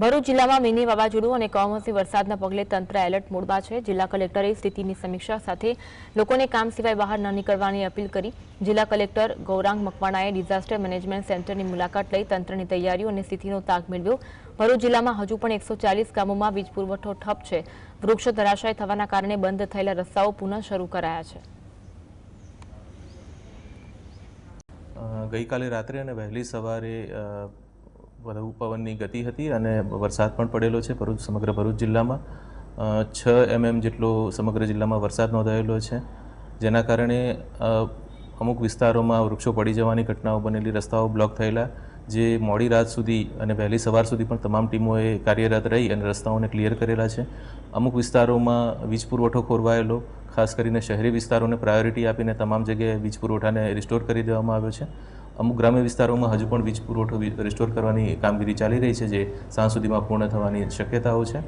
ભરૂચ જિલ્લામાં મિની વાવાઝોડું અને કમોસમી વરસાદના પગલે તંત્ર એલર્ટ મોડમાં છે। જિલ્લા કલેક્ટરે સ્થિતિની સમીક્ષા સાથે લોકોને કામ સિવાય બહાર ન નીકળવાની અપીલ કરી। જિલ્લા કલેક્ટર ગૌરાંગ મકવાણાએ ડિઝાસ્ટર મેનેજમેન્ટ સેન્ટરની મુલાકાત લઈ તંત્રની તૈયારીઓ અને સ્થિતિનો તાગ મેળવ્યો। ભરૂચ જિલ્લામાં હજુ પણ 140 ગામોમાં વીજ પુરવઠો ઠપ છે। વૃક્ષો ધરાશાય થવાના કારણે બંધ થયેલા રસ્તાઓ પુનઃ શરૂ કરાયા છે। ગઈકાલે રાત્રે અને વહેલી સવારે વધુ પવનની ગતિ હતી અને વરસાદ પણ પડેલો છે। સમગ્ર ભરૂચ જિલ્લામાં 6 mm જેટલો સમગ્ર જિલ્લામાં વરસાદ નોંધાયેલો છે, જેના કારણે અમુક વિસ્તારોમાં વૃક્ષો પડી જવાની ઘટનાઓ બનેલી, રસ્તાઓ બ્લોક થયેલા, જે મોડી રાત સુધી અને વહેલી સવાર સુધી પણ તમામ ટીમોએ કાર્યરત રહી અને રસ્તાઓને ક્લિયર કરેલા છે। અમુક વિસ્તારોમાં વીજ પુરવઠો ખોરવાયેલો, ખાસ કરીને શહેરી વિસ્તારોને પ્રાયોરિટી આપીને તમામ જગ્યાએ વીજ પુરવઠાને રિસ્ટોર કરી દેવામાં આવ્યો છે। અમુક ગ્રામ્ય વિસ્તારોમાં હજુ પણ વીજ પુરવઠો રિસ્ટોર કરવાની કામગીરી ચાલી રહી છે, જે સાંજ સુધીમાં પૂર્ણ થવાની શક્યતાઓ છે।